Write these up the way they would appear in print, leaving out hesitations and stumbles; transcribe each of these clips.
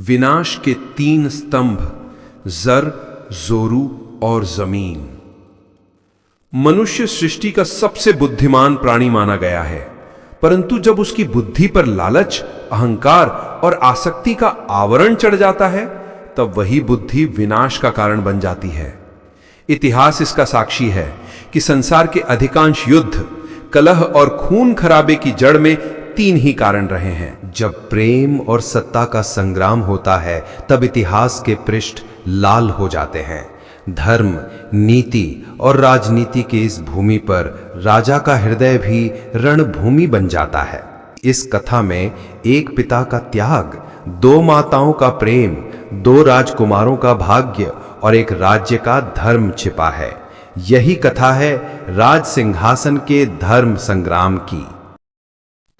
विनाश के 3 स्तंभ, जर, जोरू और जमीन। मनुष्य सृष्टि का सबसे बुद्धिमान प्राणी माना गया है, परंतु जब उसकी बुद्धि पर लालच, अहंकार और आसक्ति का आवरण चढ़ जाता है, तब वही बुद्धि विनाश का कारण बन जाती है। इतिहास इसका साक्षी है कि संसार के अधिकांश युद्ध, कलह और खून खराबे की जड़ में 3 ही कारण रहे हैं। जब प्रेम और सत्ता का संग्राम होता है, तब इतिहास के पृष्ठ लाल हो जाते हैं। धर्म, नीति और राजनीति के इस भूमि पर राजा का हृदय भी रणभूमि बन जाता है। इस कथा में एक पिता का त्याग, 2 माताओं का प्रेम, 2 राजकुमारों का भाग्य और एक राज्य का धर्म छिपा है। यही कथा है राज सिंहासन के धर्म संग्राम की।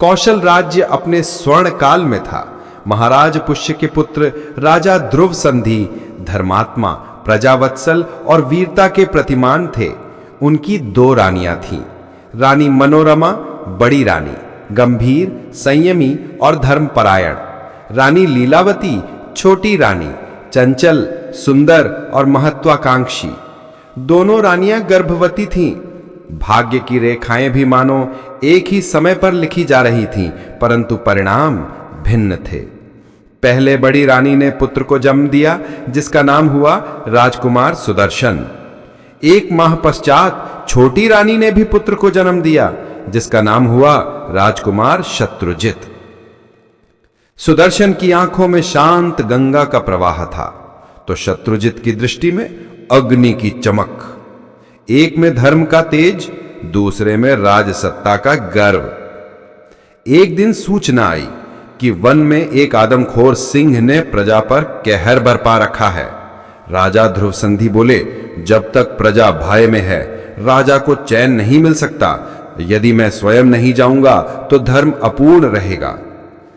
कौशल राज्य अपने स्वर्ण काल में था। महाराज पुष्य के पुत्र राजा ध्रुव संधि धर्मात्मा, प्रजावत्सल और वीरता के प्रतिमान थे। उनकी 2 रानियां थीं। रानी मनोरमा बड़ी रानी, गंभीर, संयमी और धर्मपरायण। रानी लीलावती छोटी रानी, चंचल, सुंदर और महत्वाकांक्षी। दोनों रानियां गर्भवती थीं। भाग्य की रेखाएं भी मानो एक ही समय पर लिखी जा रही थीं, परंतु परिणाम भिन्न थे। पहले बड़ी रानी ने पुत्र को जन्म दिया, जिसका नाम हुआ राजकुमार सुदर्शन। 1 माह पश्चात छोटी रानी ने भी पुत्र को जन्म दिया, जिसका नाम हुआ राजकुमार शत्रुजित। सुदर्शन की आंखों में शांत गंगा का प्रवाह था, तो शत्रुजित की दृष्टि में अग्नि की चमक। एक में धर्म का तेज, दूसरे में राजसत्ता का गर्व। एक दिन सूचना आई कि वन में एक आदमखोर सिंह ने प्रजा पर कहर बरपा रखा है। राजा ध्रुव संधि बोले, जब तक प्रजा भय में है, राजा को चैन नहीं मिल सकता। यदि मैं स्वयं नहीं जाऊंगा तो धर्म अपूर्ण रहेगा।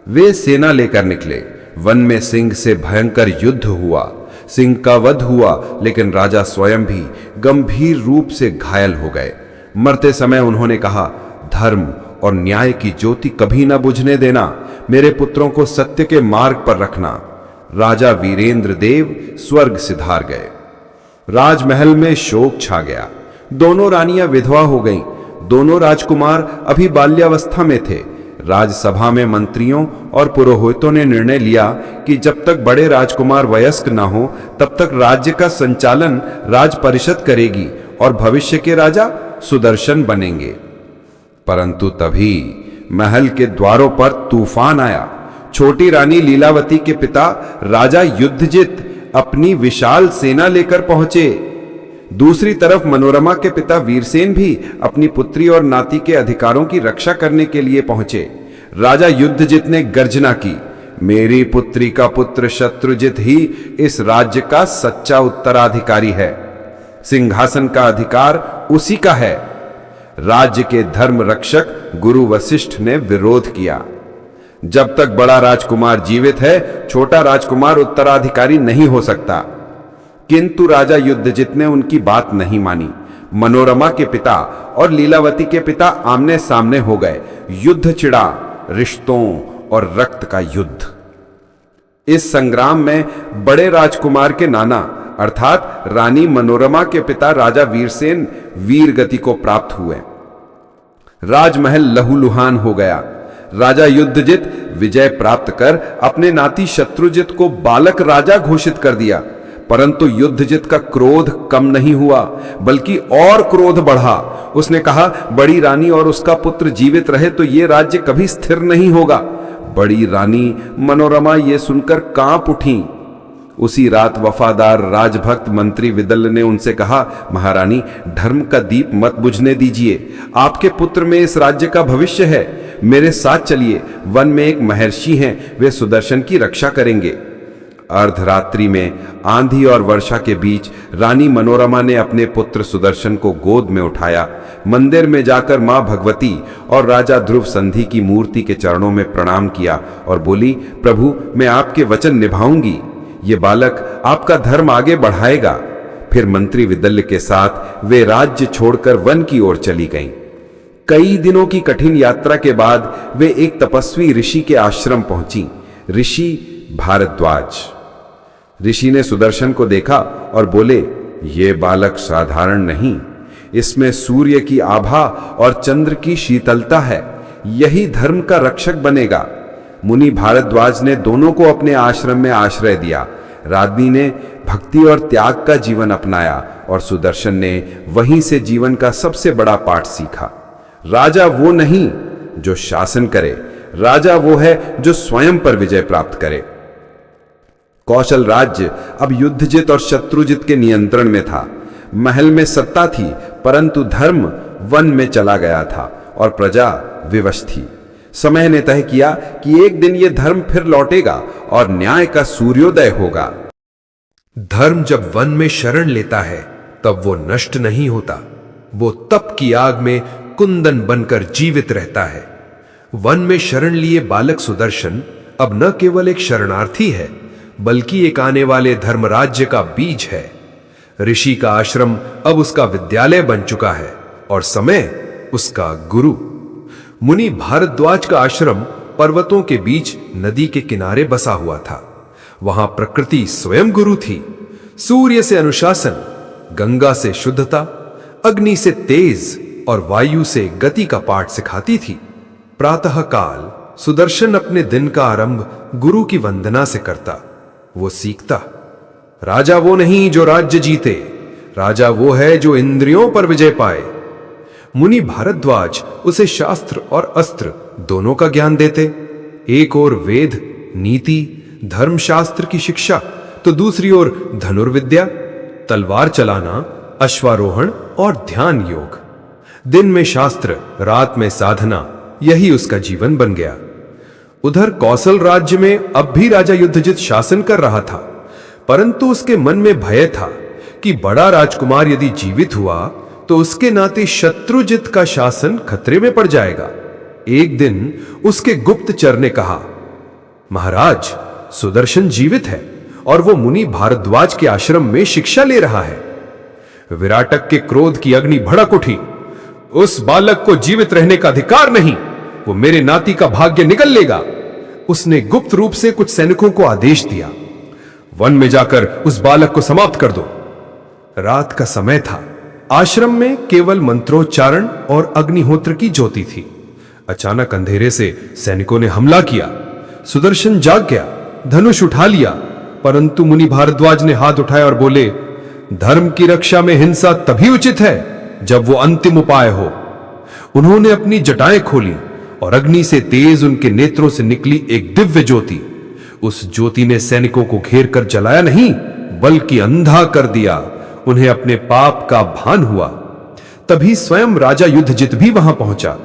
वे सेना लेकर निकले। वन में सिंह से भयंकर युद्ध हुआ। सिंह का वध हुआ, लेकिन राजा स्वयं भी गंभीर रूप से घायल हो गए। मरते समय उन्होंने कहा, धर्म और न्याय की ज्योति कभी न बुझने देना। मेरे पुत्रों को सत्य के मार्ग पर रखना। राजा वीरेंद्र देव स्वर्ग सिधार गए। राजमहल में शोक छा गया। दोनों रानियां विधवा हो गईं। दोनों राजकुमार अभी बाल्यावस्था में थे। राजसभा में मंत्रियों और पुरोहितों ने निर्णय लिया कि जब तक बड़े राजकुमार वयस्क न हो, तब तक राज्य का संचालन राज परिषद करेगी और भविष्य के राजा सुदर्शन बनेंगे। परंतु तभी महल के द्वारों पर तूफान आया। छोटी रानी लीलावती के पिता राजा युद्धजित अपनी विशाल सेना लेकर पहुंचे। दूसरी तरफ मनोरमा के पिता वीरसेन भी अपनी पुत्री और नाती के अधिकारों की रक्षा करने के लिए पहुंचे। राजा युद्धजित ने गर्जना की, मेरी पुत्री का पुत्र शत्रुजित ही इस राज्य का सच्चा उत्तराधिकारी है। सिंहासन का अधिकार उसी का है। राज्य के धर्म रक्षक गुरु वशिष्ठ ने विरोध किया। जब तक बड़ा राजकुमार जीवित है, छोटा राजकुमार उत्तराधिकारी नहीं हो सकता। किंतु राजा युद्धजित ने उनकी बात नहीं मानी। मनोरमा के पिता और लीलावती के पिता आमने सामने हो गए। युद्ध छिड़ा, रिश्तों और रक्त का युद्ध। इस संग्राम में बड़े राजकुमार के नाना अर्थात रानी मनोरमा के पिता राजा वीरसेन वीर गति को प्राप्त हुए। राजमहल लहूलुहान हो गया। राजा युद्धजित विजय प्राप्त कर अपने नाती शत्रुजित को बालक राजा घोषित कर दिया। परंतु युद्धजित का क्रोध कम नहीं हुआ, बल्कि और क्रोध बढ़ा। उसने कहा, बड़ी रानी और उसका पुत्र जीवित रहे तो ये राज्य कभी स्थिर नहीं होगा। बड़ी रानी मनोरमा ये सुनकर कांप उठी। उसी रात वफादार राजभक्त मंत्री विदल ने उनसे कहा, महारानी, धर्म का दीप मत बुझने दीजिए। आपके पुत्र में इस राज्य का भविष्य है। मेरे साथ चलिए। वन में एक महर्षि हैं, वे सुदर्शन की रक्षा करेंगे। अर्धरात्रि में आंधी और वर्षा के बीच रानी मनोरमा ने अपने पुत्र सुदर्शन को गोद में उठाया। मंदिर में जाकर मां भगवती और राजा ध्रुव संधि की मूर्ति के चरणों में प्रणाम किया और बोली, प्रभु, मैं आपके वचन निभाऊंगी। ये बालक आपका धर्म आगे बढ़ाएगा। फिर मंत्री विदल्य के साथ वे राज्य छोड़कर वन की ओर चली गईं। कई दिनों की कठिन यात्रा के बाद वे एक तपस्वी ऋषि के आश्रम पहुंची। ऋषि भारद्वाज। ऋषि ने सुदर्शन को देखा और बोले, ये बालक साधारण नहीं, इसमें सूर्य की आभा और चंद्र की शीतलता है, यही धर्म का रक्षक बनेगा। मुनि भारद्वाज ने दोनों को अपने आश्रम में आश्रय दिया। रानी ने भक्ति और त्याग का जीवन अपनाया और सुदर्शन ने वहीं से जीवन का सबसे बड़ा पाठ सीखा। राजा वो नहीं जो शासन करे, राजा वो है जो स्वयं पर विजय प्राप्त करे। कौशल राज्य अब युद्धजित और शत्रुजित के नियंत्रण में था। महल में सत्ता थी, परंतु धर्म वन में चला गया था और प्रजा विवश थी। समय ने तय किया कि एक दिन यह धर्म फिर लौटेगा और न्याय का सूर्योदय होगा। धर्म जब वन में शरण लेता है तब वो नष्ट नहीं होता, वो तप की आग में कुंदन बनकर जीवित रहता है। वन में शरण लिए बालक सुदर्शन अब न केवल एक शरणार्थी है, बल्कि एक आने वाले धर्मराज्य का बीज है। ऋषि का आश्रम अब उसका विद्यालय बन चुका है और समय उसका गुरु। मुनि भारद्वाज का आश्रम पर्वतों के बीच नदी के किनारे बसा हुआ था। वहां प्रकृति स्वयं गुरु थी। सूर्य से अनुशासन, गंगा से शुद्धता, अग्नि से तेज और वायु से गति का पाठ सिखाती थी। प्रातः काल सुदर्शन अपने दिन का आरंभ गुरु की वंदना से करता। वो सीखता, राजा वो नहीं जो राज्य जीते, राजा वो है जो इंद्रियों पर विजय पाए। मुनि भारद्वाज उसे शास्त्र और अस्त्र दोनों का ज्ञान देते। एक ओर वेद, नीति, धर्मशास्त्र की शिक्षा, तो दूसरी ओर धनुर्विद्या, तलवार चलाना, अश्वारोहण और ध्यान योग। दिन में शास्त्र, रात में साधना, यही उसका जीवन बन गया। उधर कौशल राज्य में अब भी राजा युद्धजित शासन कर रहा था, परंतु उसके मन में भय था कि बड़ा राजकुमार यदि जीवित हुआ तो उसके नाते शत्रुजित का शासन खतरे में पड़ जाएगा। एक दिन उसके गुप्तचर ने कहा, महाराज, सुदर्शन जीवित है और वो मुनि भारद्वाज के आश्रम में शिक्षा ले रहा है। विराटक के क्रोध की अग्नि भड़क उठी। उस बालक को जीवित रहने का अधिकार नहीं, वो मेरे नाती का भाग्य निगल लेगा। उसने गुप्त रूप से कुछ सैनिकों को आदेश दिया, वन में जाकर उस बालक को समाप्त कर दो। रात का समय था। आश्रम में केवल मंत्रोच्चारण और अग्निहोत्र की ज्योति थी। अचानक अंधेरे से सैनिकों ने हमला किया। सुदर्शन जाग गया, धनुष उठा लिया, परंतु मुनि भारद्वाज ने हाथ उठाया और बोले, धर्म की रक्षा में हिंसा तभी उचित है जब वो अंतिम उपाय हो। उन्होंने अपनी जटाएं खोली और अग्नि से तेज उनके नेत्रों से निकली एक दिव्य ज्योति। उस ज्योति ने सैनिकों को घेर कर जलाया नहीं, बल्कि अंधा कर दिया। उन्हें अपने पाप का भान हुआ। तभी स्वयं राजा युद्धजित भी वहां पहुंचा।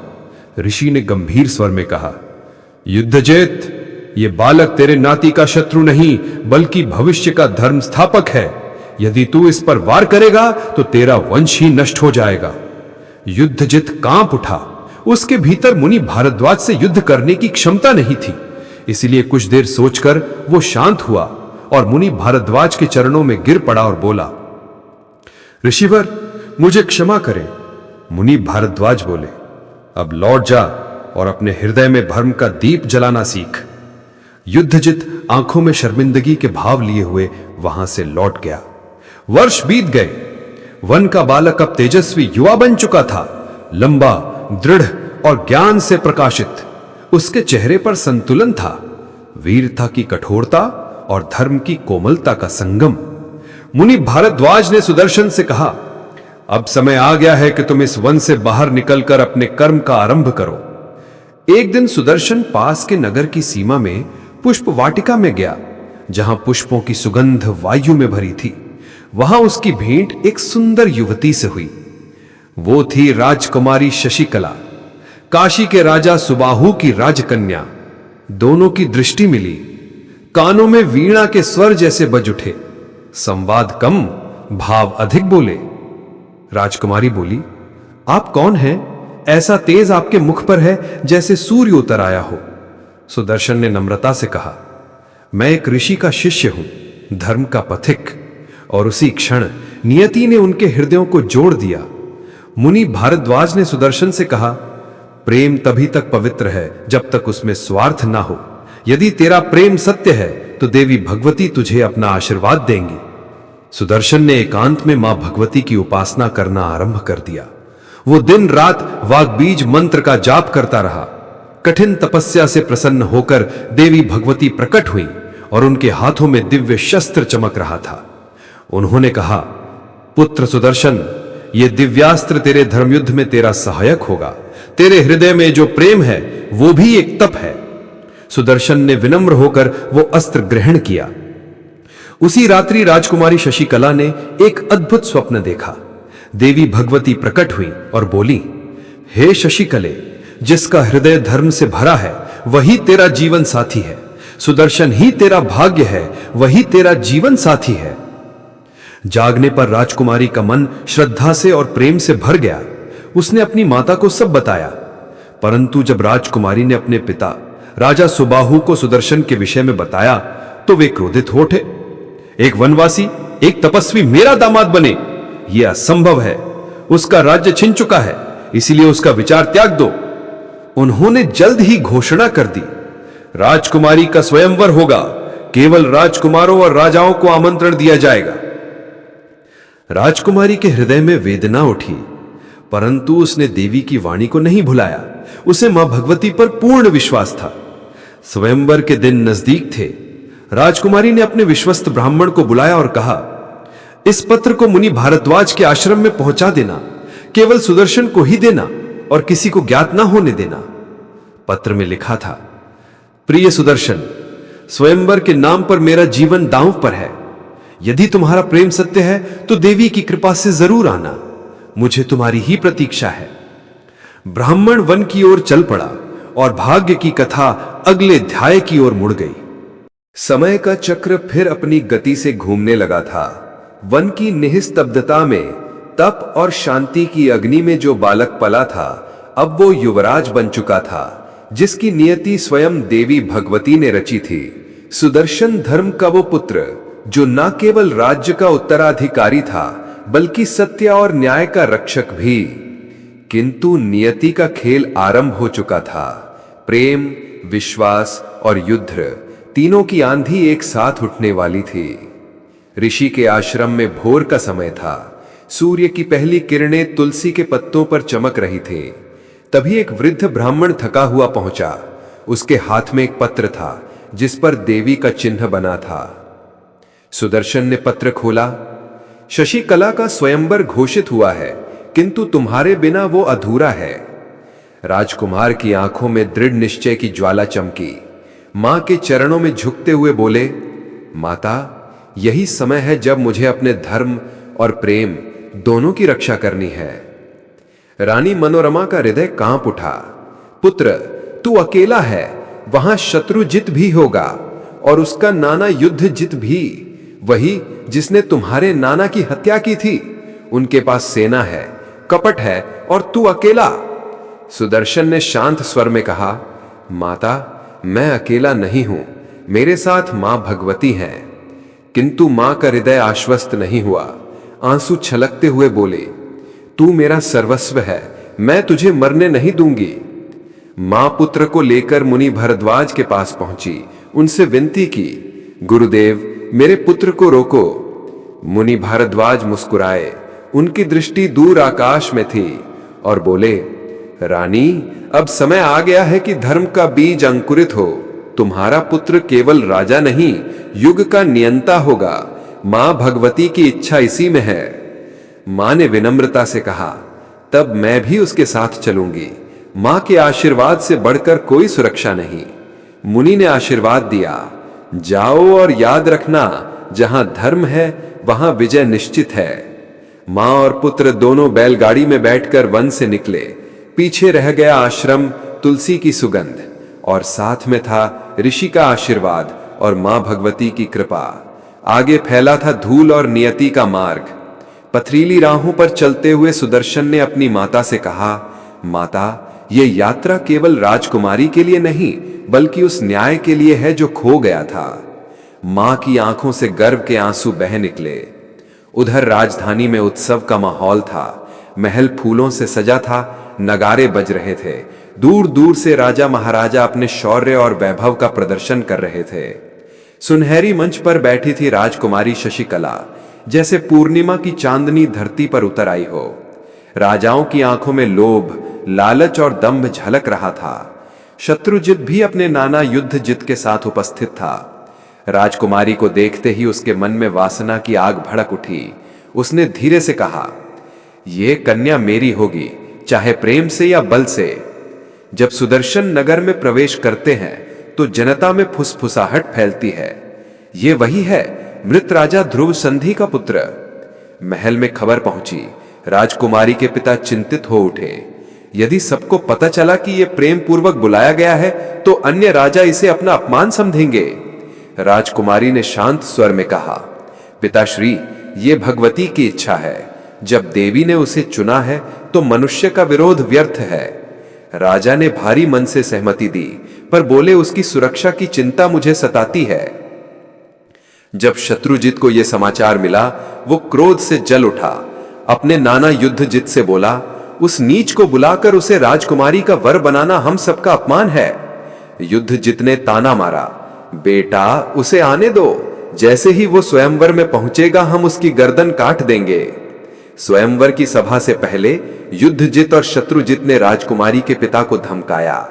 ऋषि ने गंभीर स्वर में कहा, युद्धजित, ये बालक तेरे नाती का शत्रु नहीं, बल्कि भविष्य का धर्म स्थापक है। यदि तू इस पर वार करेगा तो तेरा वंश ही नष्ट हो जाएगा। युद्धजित कांप उठा। उसके भीतर मुनि भारद्वाज से युद्ध करने की क्षमता नहीं थी, इसलिए कुछ देर सोचकर वो शांत हुआ और मुनि भारद्वाज के चरणों में गिर पड़ा और बोला, ऋषिवर, मुझे क्षमा करें। मुनि भारद्वाज बोले, अब लौट जा और अपने हृदय में धर्म का दीप जलाना सीख। युद्धजित आंखों में शर्मिंदगी के भाव लिए हुए वहां से लौट गया। वर्ष बीत गए। वन का बालक अब तेजस्वी युवा बन चुका था, लंबा, दृढ़ और ज्ञान से प्रकाशित। उसके चेहरे पर संतुलन था, वीरता की कठोरता और धर्म की कोमलता का संगम। मुनि भारद्वाज ने सुदर्शन से कहा, अब समय आ गया है कि तुम इस वन से बाहर निकलकर अपने कर्म का आरंभ करो। एक दिन सुदर्शन पास के नगर की सीमा में पुष्प वाटिका में गया, जहां पुष्पों की सुगंध वायु में भरी थी। वहां उसकी भेंट एक सुंदर युवती से हुई। वो थी राजकुमारी शशिकला, काशी के राजा सुबाहु की राजकन्या। दोनों की दृष्टि मिली, कानों में वीणा के स्वर जैसे बज उठे। संवाद कम, भाव अधिक बोले। राजकुमारी बोली, आप कौन हैं? ऐसा तेज आपके मुख पर है जैसे सूर्य उतर आया हो। सुदर्शन ने नम्रता से कहा, मैं एक ऋषि का शिष्य हूं, धर्म का पथिक। और उसी क्षण नियति ने उनके हृदयों को जोड़ दिया। मुनि भारद्वाज ने सुदर्शन से कहा, प्रेम तभी तक पवित्र है जब तक उसमें स्वार्थ ना हो। यदि तेरा प्रेम सत्य है तो देवी भगवती तुझे अपना आशीर्वाद देंगी। सुदर्शन ने एकांत में मां भगवती की उपासना करना आरंभ कर दिया। वो दिन रात वाग्बीज मंत्र का जाप करता रहा। कठिन तपस्या से प्रसन्न होकर देवी भगवती प्रकट हुई और उनके हाथों में दिव्य शस्त्र चमक रहा था। उन्होंने कहा, पुत्र सुदर्शन, ये दिव्यास्त्र तेरे धर्मयुद्ध में तेरा सहायक होगा। तेरे हृदय में जो प्रेम है वो भी एक तप है। सुदर्शन ने विनम्र होकर वो अस्त्र ग्रहण किया। उसी रात्रि राजकुमारी शशिकला ने एक अद्भुत स्वप्न देखा। देवी भगवती प्रकट हुई और बोली, हे शशिकले, जिसका हृदय धर्म से भरा है वही तेरा जीवन साथी है। सुदर्शन ही तेरा भाग्य है, वही तेरा जीवन साथी है। जागने पर राजकुमारी का मन श्रद्धा से और प्रेम से भर गया। उसने अपनी माता को सब बताया। परंतु जब राजकुमारी ने अपने पिता राजा सुबाहु को सुदर्शन के विषय में बताया तो वे क्रोधित हो उठे। एक वनवासी, एक तपस्वी मेरा दामाद बने, यह असंभव है। उसका राज्य छिन चुका है, इसीलिए उसका विचार त्याग दो। उन्होंने जल्द ही घोषणा कर दी, राजकुमारी का स्वयंवर होगा। केवल राजकुमारों और राजाओं को आमंत्रण दिया जाएगा। राजकुमारी के हृदय में वेदना उठी, परंतु उसने देवी की वाणी को नहीं भुलाया। उसे मां भगवती पर पूर्ण विश्वास था। स्वयंवर के दिन नजदीक थे। राजकुमारी ने अपने विश्वस्त ब्राह्मण को बुलाया और कहा, इस पत्र को मुनि भारद्वाज के आश्रम में पहुंचा देना। केवल सुदर्शन को ही देना और किसी को ज्ञात ना होने देना। पत्र में लिखा था, प्रिय सुदर्शन, स्वयंवर के नाम पर मेरा जीवन दांव पर है। यदि तुम्हारा प्रेम सत्य है तो देवी की कृपा से जरूर आना। मुझे तुम्हारी ही प्रतीक्षा है। ब्राह्मण वन की ओर चल पड़ा और भाग्य की कथा अगले अध्याय की ओर मुड़ गई। समय का चक्र फिर अपनी गति से घूमने लगा था। वन की निस्तब्धता में तप और शांति की अग्नि में जो बालक पला था, अब वो युवराज बन चुका था, जिसकी नियति स्वयं देवी भगवती ने रची थी। सुदर्शन धर्म का वो पुत्र जो न केवल राज्य का उत्तराधिकारी था बल्कि सत्य और न्याय का रक्षक भी। किंतु नियति का खेल आरंभ हो चुका था। प्रेम, विश्वास और युद्ध, तीनों की आंधी एक साथ उठने वाली थी। ऋषि के आश्रम में भोर का समय था। सूर्य की पहली किरणें तुलसी के पत्तों पर चमक रही थी। तभी एक वृद्ध ब्राह्मण थका हुआ पहुंचा। उसके हाथ में एक पत्र था जिस पर देवी का चिन्ह बना था। सुदर्शन ने पत्र खोला। शशिकला का स्वयंवर घोषित हुआ है, किंतु तुम्हारे बिना वो अधूरा है। राजकुमार की आंखों में दृढ़ निश्चय की ज्वाला चमकी। मां के चरणों में झुकते हुए बोले, माता, यही समय है जब मुझे अपने धर्म और प्रेम दोनों की रक्षा करनी है। रानी मनोरमा का हृदय कांप उठा। पुत्र, तू अकेला है, वहां शत्रुजित भी होगा और उसका नाना युद्ध जित भी, वही जिसने तुम्हारे नाना की हत्या की थी। उनके पास सेना है, कपट है और तू अकेला। सुदर्शन ने शांत स्वर में कहा, माता, मैं अकेला नहीं हूं, मेरे साथ मां भगवती हैं। किंतु मां का हृदय आश्वस्त नहीं हुआ। आंसू छलकते हुए बोले, तू मेरा सर्वस्व है, मैं तुझे मरने नहीं दूंगी। मां पुत्र को लेकर मुनि भरद्वाज के पास पहुंची। उनसे विनती की, गुरुदेव, मेरे पुत्र को रोको। मुनि भारद्वाज मुस्कुराए। उनकी दृष्टि दूर आकाश में थी और बोले, रानी, अब समय आ गया है कि धर्म का बीज अंकुरित हो। तुम्हारा पुत्र केवल राजा नहीं, युग का नियंता होगा। मां भगवती की इच्छा इसी में है। मां ने विनम्रता से कहा, तब मैं भी उसके साथ चलूंगी। मां के आशीर्वाद से बढ़कर कोई सुरक्षा नहीं। मुनि ने आशीर्वाद दिया, जाओ और याद रखना, जहां धर्म है वहां विजय निश्चित है। मां और पुत्र दोनों बैलगाड़ी में बैठकर वन से निकले। पीछे रह गया आश्रम, तुलसी की सुगंध, और साथ में था ऋषि का आशीर्वाद और मां भगवती की कृपा। आगे फैला था धूल और नियति का मार्ग। पथरीली राहों पर चलते हुए सुदर्शन ने अपनी माता से कहा, माता, ये यात्रा केवल राजकुमारी के लिए नहीं बल्कि उस न्याय के लिए है जो खो गया था। मां की आंखों से गर्व के आंसू बह निकले। उधर राजधानी में उत्सव का माहौल था। महल फूलों से सजा था, नगारे बज रहे थे। दूर दूर से राजा महाराजा अपने शौर्य और वैभव का प्रदर्शन कर रहे थे। सुनहरी मंच पर बैठी थी राजकुमारी शशिकला, जैसे पूर्णिमा की चांदनी धरती पर उतर आई हो। राजाओं की आंखों में लोभ, लालच और दंभ झलक रहा था। शत्रुजित भी अपने नाना युद्धजित के साथ उपस्थित था। राजकुमारी को देखते ही उसके मन में वासना की आग भड़क उठी। उसने धीरे से कहा, यह कन्या मेरी होगी, चाहे प्रेम से या बल से। जब सुदर्शन नगर में प्रवेश करते हैं तो जनता में फुसफुसाहट फैलती है। ये वही है, मृत राजा ध्रुव संधि का पुत्र। महल में खबर पहुंची। राजकुमारी के पिता चिंतित हो उठे। यदि सबको पता चला कि यह प्रेम पूर्वक बुलाया गया है तो अन्य राजा इसे अपना अपमान समझेंगे। राजकुमारी ने शांत स्वर में कहा, पिताश्री, ये भगवती की इच्छा है। जब देवी ने उसे चुना है तो मनुष्य का विरोध व्यर्थ है। राजा ने भारी मन से सहमति दी, पर बोले, उसकी सुरक्षा की चिंता मुझे सताती है। जब शत्रुजित को यह समाचार मिला, वो क्रोध से जल उठा। अपने नाना युद्धजित से बोला, उस नीच को बुलाकर उसे राजकुमारी का वर बनाना हम सबका अपमान है। युद्धजित ने ताना मारा, बेटा उसे आने दो, जैसे ही वो स्वयंवर में पहुंचेगा हम उसकी गर्दन काट देंगे। स्वयंवर की सभा से पहले युद्धजित और शत्रुजित ने राजकुमारी के पिता को धमकाया,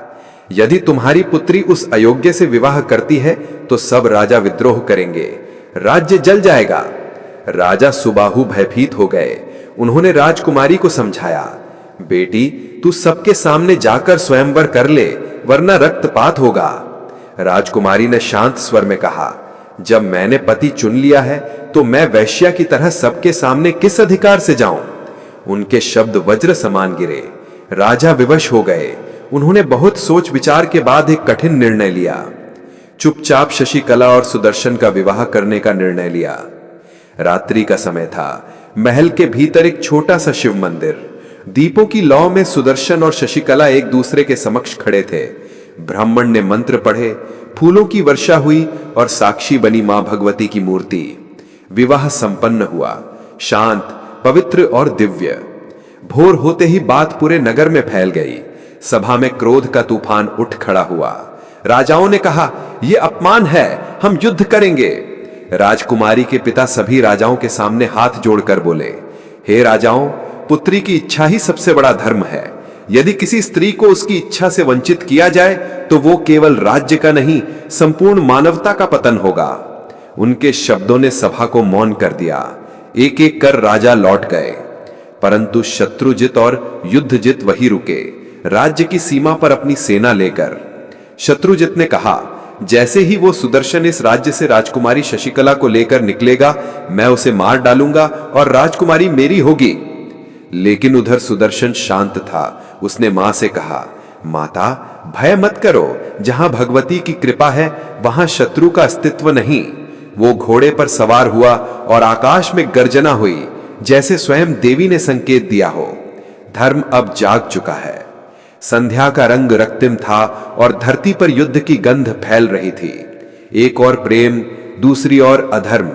यदि तुम्हारी पुत्री उस अयोग्य से विवाह करती है तो सब राजा विद्रोह करेंगे, राज्य जल जाएगा। राजा सुबाहु भयभीत हो गए। उन्होंने राजकुमारी को समझाया, बेटी तू सबके सामने जाकर स्वयंवर कर ले, वरना रक्तपात होगा। राजकुमारी ने शांत स्वर में कहा, जब मैंने पति चुन लिया है तो मैं वैश्या की तरह सबके सामने किस अधिकार से जाऊं? उनके शब्द वज्र समान गिरे। राजा विवश हो गए। उन्होंने बहुत सोच विचार के बाद एक कठिन निर्णय लिया। चुपचाप शशिकला और सुदर्शन का विवाह करने का निर्णय लिया। रात्रि का समय था। महल के भीतर एक छोटा सा शिव मंदिर। दीपों की लौ में सुदर्शन और शशिकला एक दूसरे के समक्ष खड़े थे। ब्राह्मण ने मंत्र पढ़े, फूलों की वर्षा हुई और साक्षी बनी मां भगवती की मूर्ति। विवाह संपन्न हुआ, शांत, पवित्र और दिव्य। भोर होते ही बात पूरे नगर में फैल गई। सभा में क्रोध का तूफान उठ खड़ा हुआ। राजाओं ने कहा, यह अपमान है, हम युद्ध करेंगे। राजकुमारी के पिता सभी राजाओं के सामने हाथ जोड़कर बोले, हे राजाओं, पुत्री की इच्छा ही सबसे बड़ा धर्म है। यदि किसी स्त्री को उसकी इच्छा से वंचित किया जाए तो वो केवल राज्य का नहीं, संपूर्ण मानवता का पतन होगा। उनके शब्दों ने सभा को मौन कर दिया। एक एक कर राजा लौट गए, परंतु शत्रुजित और युद्धजित वही रुके, राज्य की सीमा पर अपनी सेना लेकर। शत्रुजित ने कहा, जैसे ही वो सुदर्शन इस राज्य से राजकुमारी शशिकला को लेकर निकलेगा, मैं उसे मार डालूंगा और राजकुमारी मेरी होगी। लेकिन उधर सुदर्शन शांत था। उसने मां से कहा, माता भय मत करो, जहां भगवती की कृपा है वहां शत्रु का अस्तित्व नहीं। वो घोड़े पर सवार हुआ और आकाश में गर्जना हुई, जैसे स्वयं देवी ने संकेत दिया हो। धर्म अब जाग चुका है। संध्या का रंग रक्तिम था और धरती पर युद्ध की गंध फैल रही थी। एक और प्रेम, दूसरी ओर अधर्म,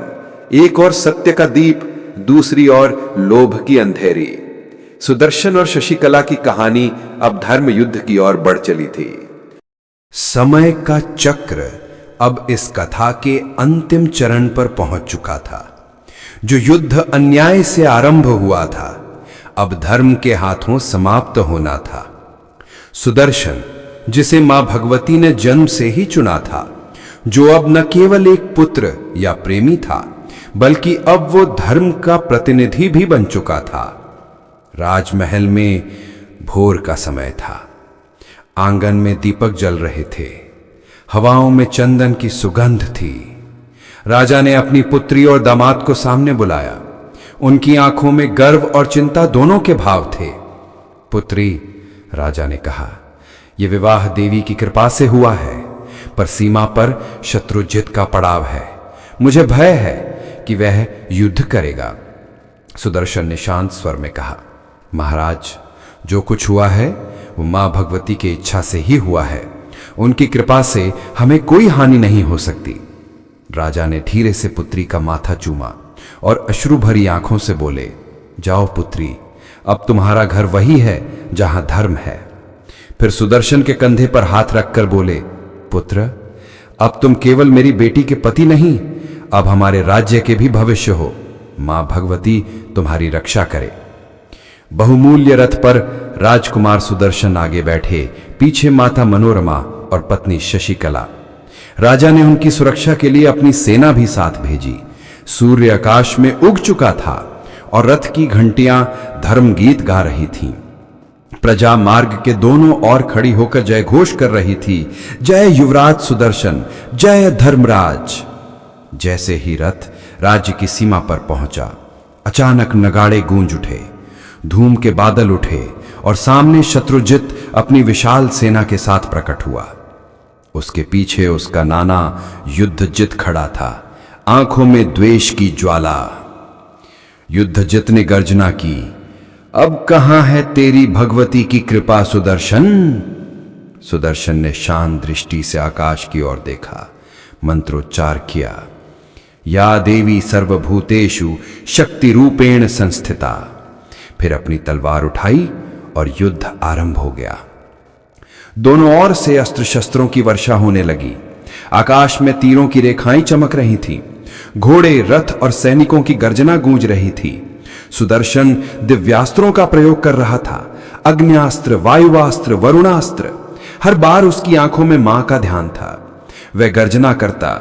एक और सत्य का दीप, दूसरी ओर लोभ की अंधेरी। सुदर्शन और शशिकला की कहानी अब धर्म युद्ध की ओर बढ़ चली थी। समय का चक्र अब इस कथा के अंतिम चरण पर पहुंच चुका था। जो युद्ध अन्याय से आरंभ हुआ था, अब धर्म के हाथों समाप्त होना था। सुदर्शन, जिसे मां भगवती ने जन्म से ही चुना था, जो अब न केवल एक पुत्र या प्रेमी था, बल्कि अब वो धर्म का प्रतिनिधि भी बन चुका था। राजमहल में भोर का समय था। आंगन में दीपक जल रहे थे। हवाओं में चंदन की सुगंध थी। राजा ने अपनी पुत्री और दामाद को सामने बुलाया। उनकी आंखों में गर्व और चिंता दोनों के भाव थे। पुत्री, राजा ने कहा, यह विवाह देवी की कृपा से हुआ है, पर सीमा पर शत्रुजित का पड़ाव है। मुझे भय है कि वह युद्ध करेगा। सुदर्शन ने शांत स्वर में कहा, महाराज, जो कुछ हुआ है वो मां भगवती की इच्छा से ही हुआ है। उनकी कृपा से हमें कोई हानि नहीं हो सकती। राजा ने धीरे से पुत्री का माथा चूमा और अश्रु भरी आंखों से बोले, जाओ पुत्री, अब तुम्हारा घर वही है जहां धर्म है। फिर सुदर्शन के कंधे पर हाथ रखकर बोले, पुत्र, अब तुम केवल मेरी बेटी के पति नहीं, अब हमारे राज्य के भी भविष्य हो। मां भगवती तुम्हारी रक्षा करे। बहुमूल्य रथ पर राजकुमार सुदर्शन आगे बैठे, पीछे माता मनोरमा और पत्नी शशिकला। राजा ने उनकी सुरक्षा के लिए अपनी सेना भी साथ भेजी। सूर्य आकाश में उग चुका था और रथ की घंटियां धर्म गीत गा रही थीं। प्रजा मार्ग के दोनों ओर खड़ी होकर जय घोष कर रही थी, जय युवराज सुदर्शन, जय धर्मराज। जैसे ही रथ राज्य की सीमा पर पहुंचा, अचानक नगाड़े गूंज उठे, धूम के बादल उठे और सामने शत्रुजित अपनी विशाल सेना के साथ प्रकट हुआ। उसके पीछे उसका नाना युद्धजित खड़ा था, आंखों में द्वेष की ज्वाला। युद्धजित ने गर्जना की, अब कहां है तेरी भगवती की कृपा सुदर्शन? सुदर्शन ने शांत दृष्टि से आकाश की ओर देखा, मंत्रोच्चार किया, या देवी सर्वभूतेषु शक्ति रूपेण संस्थिता। फिर अपनी तलवार उठाई और युद्ध आरंभ हो गया। दोनों ओर से अस्त्र शस्त्रों की वर्षा होने लगी। आकाश में तीरों की रेखाएं चमक रही थीं। घोड़े, रथ और सैनिकों की गर्जना गूंज रही थी। सुदर्शन दिव्यास्त्रों का प्रयोग कर रहा था, अग्न्यास्त्र, वायुवास्त्र, वरुणास्त्र। हर बार उसकी आंखों में मां का ध्यान था। वह गर्जना करता,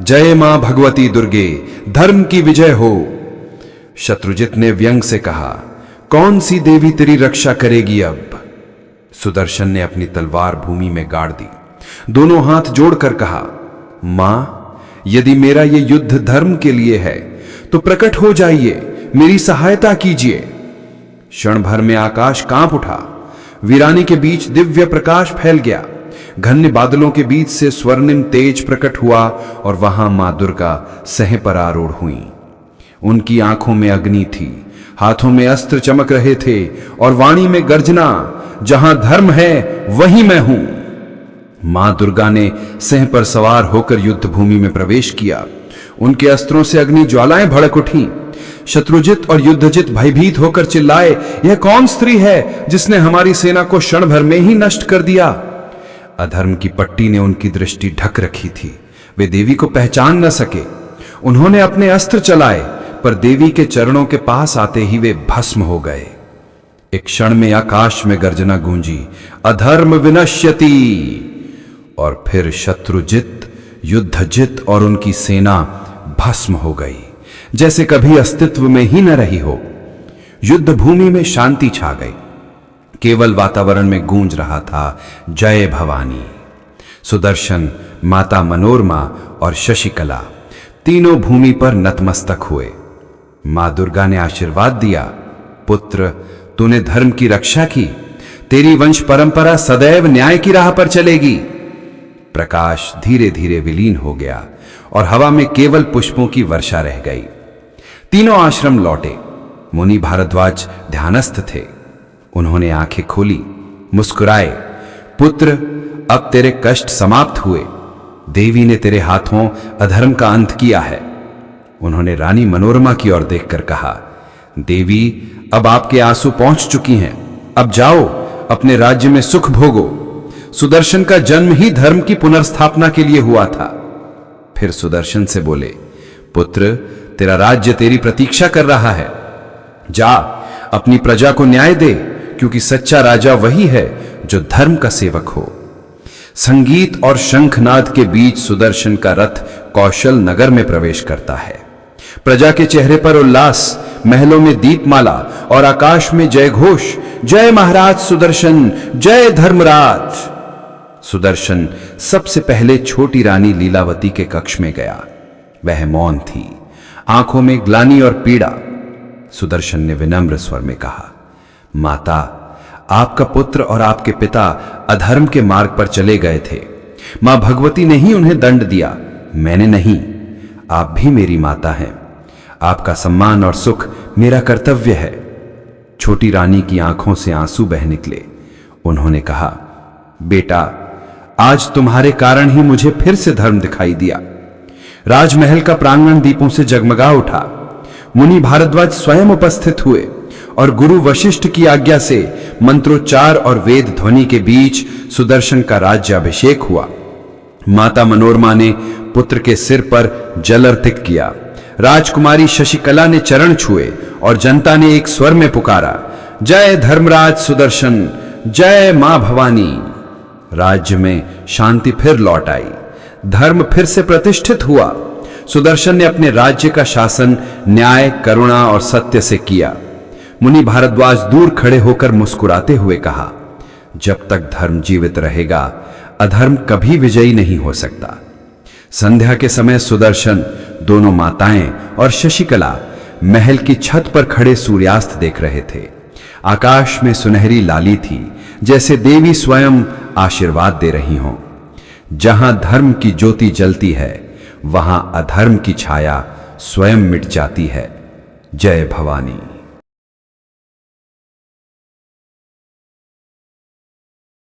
जय मां भगवती दुर्गे, धर्म की विजय हो। शत्रुजित ने व्यंग से कहा, कौन सी देवी तेरी रक्षा करेगी अब? सुदर्शन ने अपनी तलवार भूमि में गाड़ दी, दोनों हाथ जोड़कर कहा, मां, यदि मेरा यह युद्ध धर्म के लिए है तो प्रकट हो जाइए, मेरी सहायता कीजिए। क्षण भर में आकाश कांप उठा। वीरानी के बीच दिव्य प्रकाश फैल गया। घने बादलों के बीच से स्वर्णिम तेज प्रकट हुआ और वहां मां दुर्गा सह पर आरूढ़ हुई। उनकी आंखों में अग्नि थी, हाथों में अस्त्र चमक रहे थे और वाणी में गर्जना, जहां धर्म है वहीं मैं हूं। मां दुर्गा ने सिंह पर सवार होकर युद्ध भूमि में प्रवेश किया। उनके अस्त्रों से अग्नि ज्वालाएं भड़क उठी। शत्रुजित और युद्धजित भयभीत होकर चिल्लाए, यह कौन स्त्री है जिसने हमारी सेना को क्षण भर में ही नष्ट कर दिया? अधर्म की पट्टी ने उनकी दृष्टि ढक रखी थी। वे देवी को पहचान न सके। उन्होंने अपने अस्त्र चलाए, पर देवी के चरणों के पास आते ही वे भस्म हो गए। एक क्षण में आकाश में गर्जना गूंजी, अधर्म विनश्यति। और फिर शत्रुजित, युद्धजित और उनकी सेना भस्म हो गई, जैसे कभी अस्तित्व में ही न रही हो। युद्ध भूमि में शांति छा गई। केवल वातावरण में गूंज रहा था, जय भवानी। सुदर्शन, माता मनोरमा और शशिकला तीनों भूमि पर नतमस्तक हुए। मां दुर्गा ने आशीर्वाद दिया, पुत्र, तूने धर्म की रक्षा की, तेरी वंश परंपरा सदैव न्याय की राह पर चलेगी। प्रकाश धीरे धीरे विलीन हो गया और हवा में केवल पुष्पों की वर्षा रह गई। तीनों आश्रम लौटे। मुनि भारद्वाज ध्यानस्थ थे। उन्होंने आंखें खोली, मुस्कुराए, पुत्र, अब तेरे कष्ट समाप्त हुए। देवी ने तेरे हाथों अधर्म का अंत किया है। उन्होंने रानी मनोरमा की ओर देखकर कहा, देवी, अब आपके आंसू पहुंच चुकी हैं। अब जाओ, अपने राज्य में सुख भोगो। सुदर्शन का जन्म ही धर्म की पुनर्स्थापना के लिए हुआ था। फिर सुदर्शन से बोले, पुत्र, तेरा राज्य तेरी प्रतीक्षा कर रहा है। जा, अपनी प्रजा को न्याय दे, क्योंकि सच्चा राजा वही है जो धर्म का सेवक हो। संगीत और शंखनाद के बीच सुदर्शन का रथ कौशल नगर में प्रवेश करता है। प्रजा के चेहरे पर उल्लास, महलों में दीपमाला और आकाश में जय घोष, जय महाराज सुदर्शन, जय धर्मराज। सुदर्शन सबसे पहले छोटी रानी लीलावती के कक्ष में गया। वह मौन थी, आंखों में ग्लानि और पीड़ा। सुदर्शन ने विनम्र स्वर में कहा, माता, आपका पुत्र और आपके पिता अधर्म के मार्ग पर चले गए थे। मां भगवती ने ही उन्हें दंड दिया, मैंने नहीं। आप भी मेरी माता हैं। आपका सम्मान और सुख मेरा कर्तव्य है। छोटी रानी की आंखों से आंसू बह निकले। उन्होंने कहा, बेटा, आज तुम्हारे कारण ही मुझे फिर से धर्म दिखाई दिया। राजमहल का प्रांगण दीपों से जगमगा उठा। मुनि भारद्वाज स्वयं उपस्थित हुए और गुरु वशिष्ठ की आज्ञा से मंत्रोच्चार और वेद ध्वनि के बीच सुदर्शन का राज्याभिषेक हुआ। माता मनोरमा ने पुत्र के सिर पर जल अर्पित किया। राजकुमारी शशिकला ने चरण छुए और जनता ने एक स्वर में पुकारा, जय धर्मराज सुदर्शन, जय मां भवानी। राज्य में शांति फिर लौट आई, धर्म फिर से प्रतिष्ठित हुआ। सुदर्शन ने अपने राज्य का शासन न्याय, करुणा और सत्य से किया। मुनि भारद्वाज दूर खड़े होकर मुस्कुराते हुए कहा, जब तक धर्म जीवित रहेगा अधर्म कभी विजयी नहीं हो सकता। संध्या के समय सुदर्शन, दोनों माताएं और शशिकला महल की छत पर खड़े सूर्यास्त देख रहे थे। आकाश में सुनहरी लाली थी, जैसे देवी स्वयं आशीर्वाद दे रही हों। जहां धर्म की ज्योति जलती है वहां अधर्म की छाया स्वयं मिट जाती है। जय भवानी।